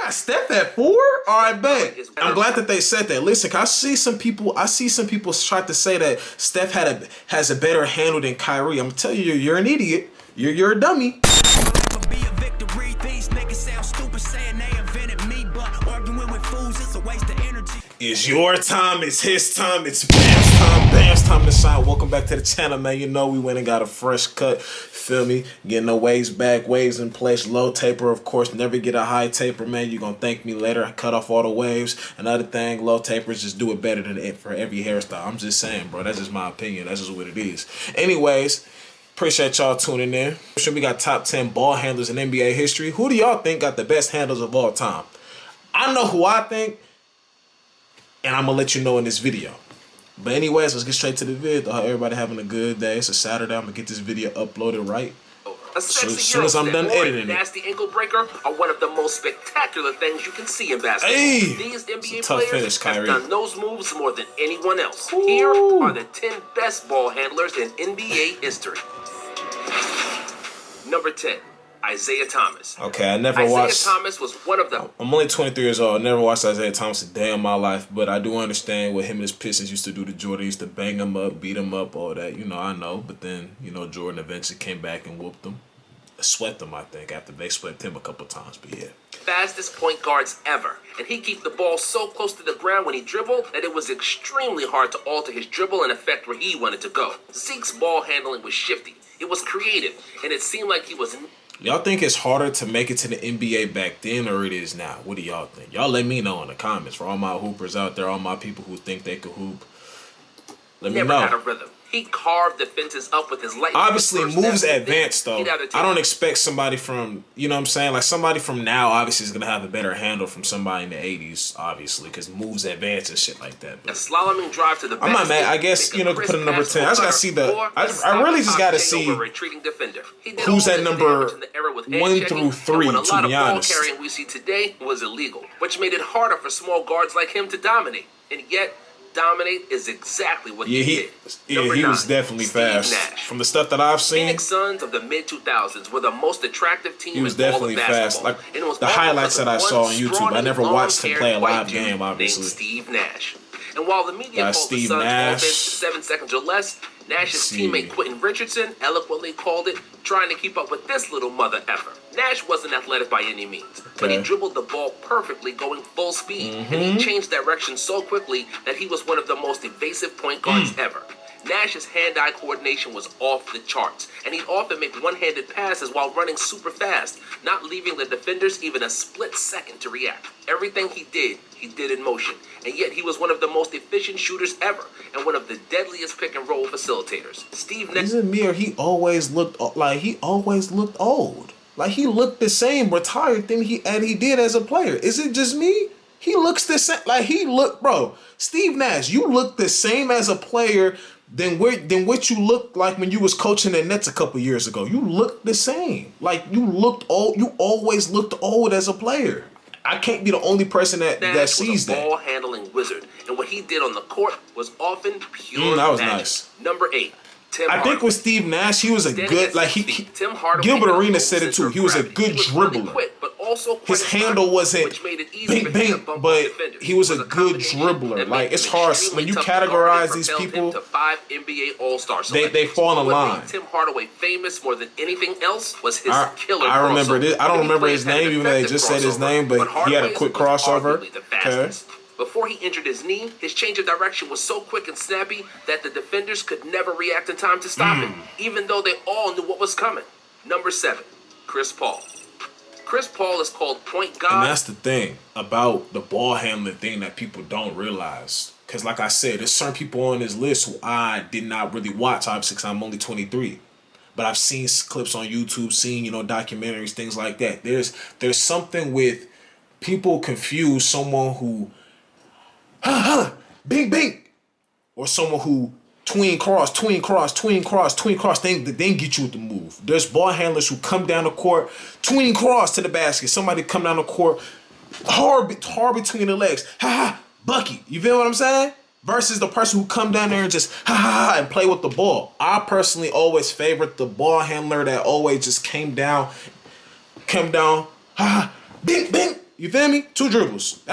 got Steph at 4? All right, bet. I'm glad that they said that. Listen, I see some people try to say that Steph has a better handle than Kyrie. I'm gonna tell you, you're an idiot. You're a dummy. It's your time, it's his time, it's Bam's time to shine. Welcome back to the channel, man. You know we went and got a fresh cut. Feel me? Getting the waves back, waves in place, low taper, of course. Never get a high taper, man. You're gonna thank me later. I cut off all the waves. Another thing, low tapers just do it better than it for every hairstyle. I'm just saying, bro. That's just my opinion. That's just what it is. Anyways, appreciate y'all tuning in. Sure, we got top 10 ball handlers in NBA history. Who do y'all think got the best handles of all time? I know who I think, and I'm gonna let you know in this video. But anyways, let's get straight to the vid. I hope everybody having a good day. It's a Saturday. I'm gonna get this video uploaded right. As soon as I'm done editing it. Nasty ankle breaker are one of the most spectacular things you can see in basketball. Hey, these NBA players have done those moves more than anyone else. Ooh. Here are the 10 best ball handlers in NBA history. Number 10. Isaiah Thomas. Okay, I never watched. Isaiah Thomas was one of them. I'm only 23 years old. I never watched Isaiah Thomas a day in my life, but I do understand what him and his Pistons used to do to Jordan. He used to bang him up, beat him up, all that. You know, I know. But then, you know, Jordan eventually came back and whooped them. Swept them, I think, after they swept him a couple times. But yeah. Fastest point guards ever. And he keeps the ball so close to the ground when he dribbled that it was extremely hard to alter his dribble and affect where he wanted to go. Zeke's ball handling was shifty. It was creative, and it seemed like he was... Y'all think it's harder to make it to the NBA back then or it is now? What do y'all think? Y'all let me know in the comments. For all my hoopers out there, all my people who think they could hoop, let me know. Never had a rhythm. He carved defenses up with his light. Obviously, moves advanced, though. I don't expect somebody from, you know what I'm saying? Like, somebody from now, obviously, is going to have a better handle from somebody in the 80s, obviously, because moves advance and shit like that. But a slaloming drive to the I'm not mad. I guess, you know, put a number 10. I just got to see the... I really just got to see who's at number 1 through 3, to be honest. Carrying we see today was illegal, which made it harder for small guards like him to dominate. And yet... dominate is exactly what he did. Yeah, he was definitely fast. Nash. From the stuff that I've seen, Phoenix Suns of the mid-2000s were the most attractive team. He was definitely fast. Like the highlights that I saw on YouTube, I never watched him play a live game, obviously. Steve Nash. And while the media called the Suns offense 7 seconds or less, Nash's teammate Quentin Richardson eloquently called it trying to keep up with this little mother effer. Nash wasn't athletic by any means, but he dribbled the ball perfectly going full speed, and he changed direction so quickly that he was one of the most evasive point guards ever. Nash's hand-eye coordination was off the charts, and he'd often make one-handed passes while running super fast, not leaving the defenders even a split second to react. Everything he did in motion, and yet he was one of the most efficient shooters ever, and one of the deadliest pick-and-roll facilitators. Steve Nash... Isn't me or he always looked old? Like, he looked the same retired thing he did as a player. Is it just me? He looks the same. Like, bro, Steve Nash, you look the same as a player than what you looked like when you was coaching the Nets a couple years ago. You look the same. Like, you looked old. You always looked old as a player. I can't be the only person that sees that. Nash was a ball-handling wizard, and what he did on the court was often pure that was magic. Nice. Number 8. I think with Steve Nash, he was a good, like, Gilbert Arenas said it too. He was a good dribbler. His handle wasn't bing, bing, but he was a good dribbler. Like, it's hard when you categorize these people. They fall in line. Tim Hardaway famous more than anything else was his killer. I remember this. I don't remember his name, even though they just said his name, but he had a quick crossover. Okay. Before he injured his knee, his change of direction was so quick and snappy that the defenders could never react in time to stop him, even though they all knew what was coming. Number 7, Chris Paul. Chris Paul is called point guard. And that's the thing about the ball handling thing that people don't realize. Because like I said, there's certain people on this list who I did not really watch, obviously, because I'm only 23. But I've seen clips on YouTube, seen, you know, documentaries, things like that. There's something with people confuse someone who bing, bing, or someone who tween cross, then get you with the move. There's ball handlers who come down the court, tween cross to the basket. Somebody come down the court, hard between the legs, bucket. You feel what I'm saying? Versus the person who come down there and just and play with the ball. I personally always favorite the ball handler that always just came down, bing, bing. You feel me? 2 dribbles.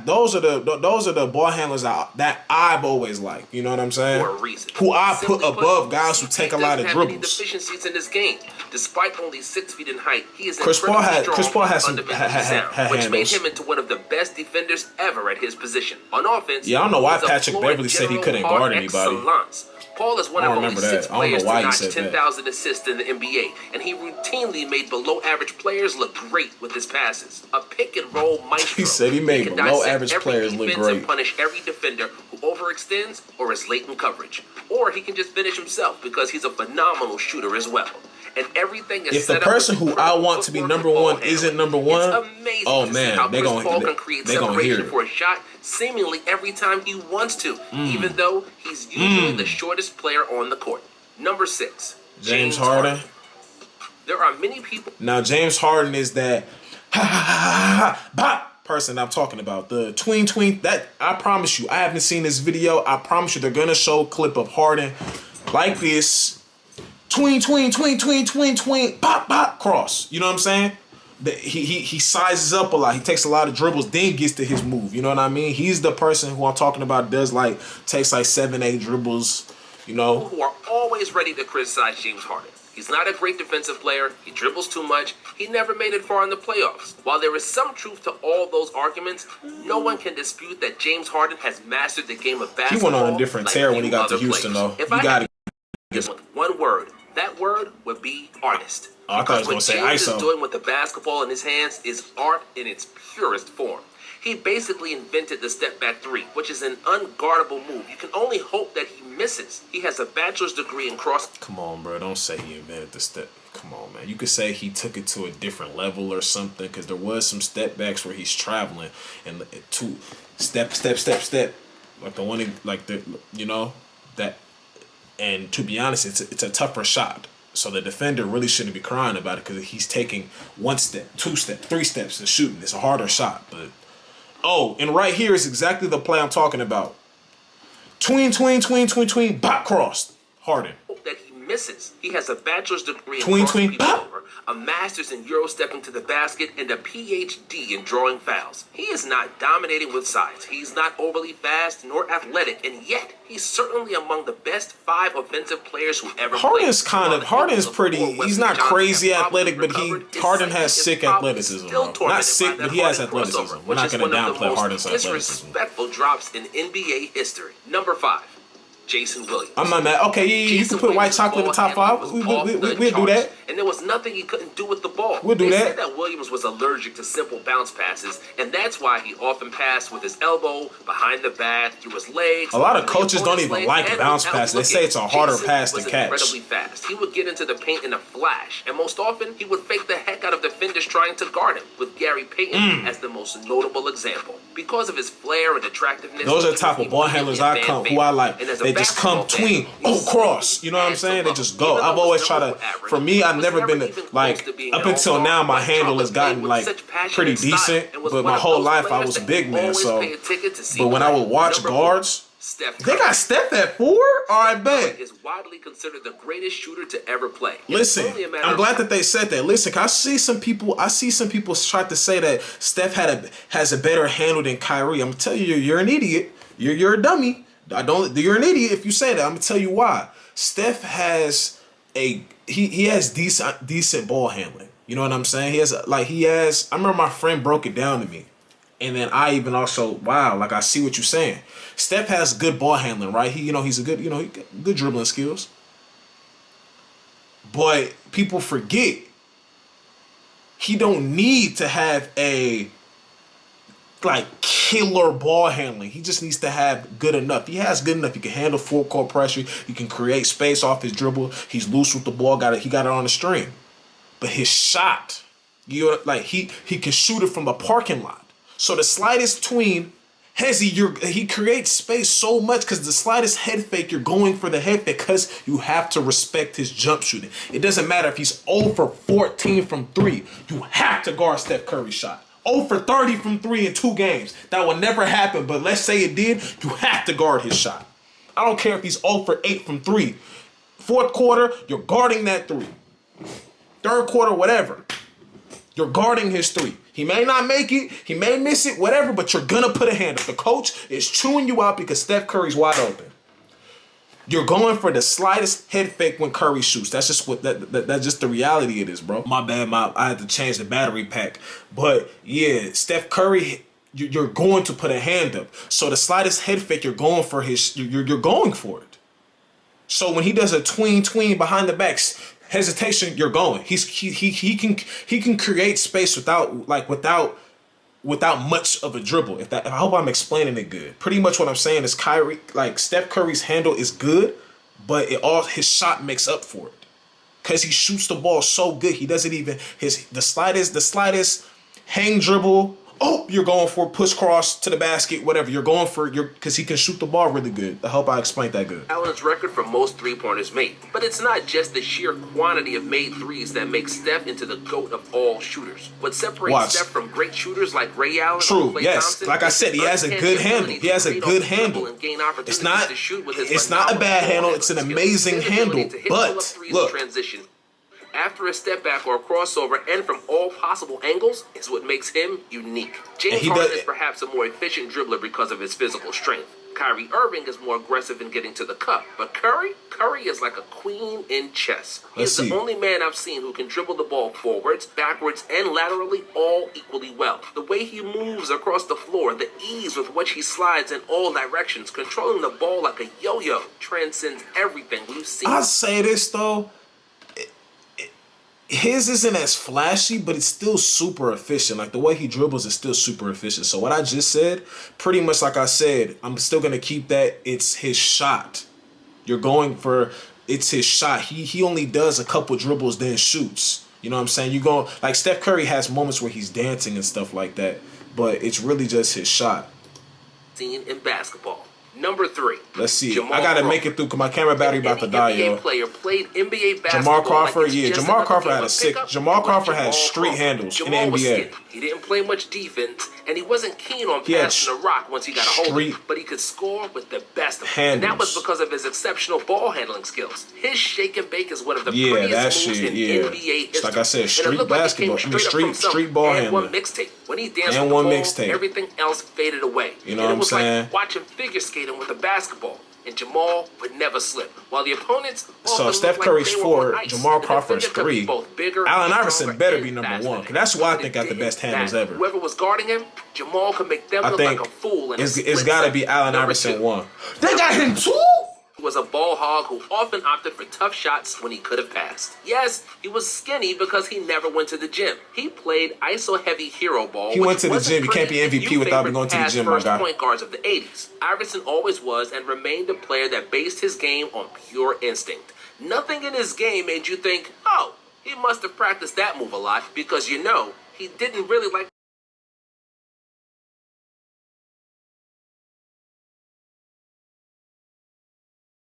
Those are the ball handlers that I've always liked. You know what I'm saying? For a reason. Who I Simply put above guys who take a lot of have dribbles. any deficiencies in this game. Despite only 6 feet in height, he is Chris Paul incredibly had strong and some fundamentally sound, which made handles. him into one of the best defenders ever at his position. On offense, Yeah, I don't know why he's a Patrick floor Beverly said he general couldn't par guard anybody. excellence. Paul is one of only 6 players to notch said 10,000 assists in the NBA, and he routinely made below-average players look great with his passes. A pick-and-roll maestro. He said he made below-average players look great. And punish every defender who overextends or is late in coverage. Or he can just finish himself because he's a phenomenal shooter as well. And everything is if the person who I want to be number one isn't number one, oh man, they're gonna hear it for a shot seemingly every time he wants to, even though he's usually the shortest player on the court. Number 6, James Harden. There are many people. Now James Harden is that bop person I'm talking about. The tween. That I promise you, I haven't seen this video. I promise you, they're gonna show a clip of Harden like this. Tween, pop, cross. You know what I'm saying? He sizes up a lot. He takes a lot of dribbles, then gets to his move. You know what I mean? He's the person who I'm talking about takes like 7, 8 dribbles, you know. Who are always ready to criticize James Harden. He's not a great defensive player. He dribbles too much. He never made it far in the playoffs. While there is some truth to all those arguments, no one can dispute that James Harden has mastered the game of basketball. He went on a different tear when he got to Houston, though. If I got to give one word, that word would be artist. Oh, I thought he was going to say ISO. What James is doing with the basketball in his hands is art in its purest form. He basically invented the step-back 3, which is an unguardable move. You can only hope that he misses. He has a bachelor's degree in cross. Come on, bro. Don't say he invented the step. Come on, man. You could say he took it to a different level or something, because there was some step-backs where he's traveling and two step. Like the one, that. And to be honest, it's a tougher shot. So the defender really shouldn't be crying about it because he's taking 1 step, 2 steps, 3 steps and shooting. It's a harder shot. But and right here is exactly the play I'm talking about. Tween, bop cross. Harden. That he misses. He has a bachelor's degree in tween, bop. A master's in Euro stepping to the basket, and a PhD in drawing fouls. He is not dominating with size. He's not overly fast nor athletic, and yet he's certainly among the best 5 offensive players who ever Harden's played. Harden's pretty. He's not crazy athletic, but Harden has sick athleticism. Not sick, but he has athleticism. We're not going to downplay Harden's athleticism. Disrespectful drops in NBA history. Number 5. Jason Williams. I'm not mad. Okay, you can put white chocolate in the top 5. We'll do that. And there was nothing he couldn't do with the ball. We'll do that. They said that Williams was allergic to simple bounce passes, and that's why he often passed with his elbow, behind the back, through his legs. A lot of coaches don't even like bounce passes. They say it's a harder pass to catch. Incredibly fast. He would get into the paint in a flash, and most often he would fake the heck out of defenders trying to guard him, with Gary Payton as the most notable example. Because of his flair and attractiveness, those are the type of ball handlers who I like. They just come tween, cross. You know what I'm saying? They just go. I've always tried to. For me, I've never been like up until now. My handle has gotten like pretty decent, but my whole life I was a big man. So, but when I would watch guards. They got Steph at 4? All right, bet. Is widely considered the greatest shooter to ever play. Listen, I'm glad that they said that. Listen, I see some people try to say that Steph has a better handle than Kyrie. I'm gonna tell you, you're an idiot. You're a dummy. You're an idiot if you say that. I'm gonna tell you why. Steph has he has decent ball handling. You know what I'm saying? I remember my friend broke it down to me. And then I even also, I see what you're saying. Steph has good ball handling, right? He's a good, good dribbling skills. But people forget he don't need to have a killer ball handling. He just needs to have good enough. He has good enough. He can handle full court pressure. He can create space off his dribble. He's loose with the ball. He got it on the string. But his shot, he can shoot it from the parking lot. So the slightest tween, he creates space so much because the slightest head fake, you're going for the head fake because you have to respect his jump shooting. It doesn't matter if he's 0 for 14 from 3. You have to guard Steph Curry's shot. 0 for 30 from 3 in 2 games. That will never happen, but let's say it did, you have to guard his shot. I don't care if he's 0 for 8 from 3. 4th quarter, you're guarding that 3. 3rd quarter, whatever. You're guarding his three. He may not make it, he may miss it, whatever, but you're gonna put a hand up. The coach is chewing you out because Steph Curry's wide open. You're going for the slightest head fake when Curry shoots. That's just what that's just the reality it is, bro. My bad, I had to change the battery pack. But yeah, Steph Curry, you're going to put a hand up. So the slightest head fake, you're going for you're going for it. So when he does a tween behind the backs, hesitation, you're going. He can create space without much of a dribble. I hope I'm explaining it good. Pretty much what I'm saying is Kyrie, like Steph Curry's handle is good, but his shot makes up for it. Cause he shoots the ball so good. He doesn't even the slightest hang dribble. Oh, you're going for push cross to the basket, whatever. You're going for because he can shoot the ball really good. I hope I explained that good. Allen's record for most three-pointers made. But it's not just the sheer quantity of made threes that makes Steph into the GOAT of all shooters. What separates Steph from great shooters like Ray Allen or Klay Thompson, like I said, he has a good handle. He has a good handle. It's not a bad handle. It's an amazing handle. But look. After a step back or a crossover and from all possible angles is what makes him unique. James Harden is perhaps a more efficient dribbler because of his physical strength. Kyrie Irving is more aggressive in getting to the cup. But Curry is like a queen in chess. He's the only man I've seen who can dribble the ball forwards, backwards, and laterally all equally well. The way he moves across the floor, the ease with which he slides in all directions, controlling the ball like a yo-yo, transcends everything we've seen. I'll say this, though. His isn't as flashy, but it's still super efficient. Like, the way he dribbles is still super efficient. So what I just said, pretty much like I said, I'm still going to keep that. It's his shot. You're going for, it's his shot. He only does a couple dribbles, then shoots. You know what I'm saying? You go, like, Steph Curry has moments where he's dancing and stuff like that, but it's really just his shot. Seen in basketball. Number 3. Let's see. I gotta make it through because my camera battery about to die, yo. Player played NBA basketball. Jamal Crawford, Jamal Crawford had a sick. Jamal Crawford had street handles in the NBA. He didn't play much defense, and he wasn't keen on passing the rock once he got a hold of it. But he could score with the best of them. And that was because of his exceptional ball handling skills. His shake and bake is one of the prettiest moves in NBA history. Like I said, street basketball. Street ball handling. And one mixtape. When he danced with the ball, everything else faded away. You know what I'm saying? It was like watching figure skating with a basketball. And Jamal would never slip. While the opponents so Steph Curry's 4, Jamal Crawford's 3. Allen Iverson better be number 1. Because that's who I think got the best handles ever. Whoever was guarding him, Jamal could make them look like a fool. It's got to be Allen Iverson 1. They got him 2? He was a ball hog who often opted for tough shots when he could have passed. Yes, he was skinny because he never went to the gym. He played ISO-heavy hero ball. He went to the gym. You can't be MVP without going to the gym, my guy. Point guards of the 80s. Iverson always was and remained a player that based his game on pure instinct. Nothing in his game made you think, oh, he must have practiced that move a lot, because he didn't really like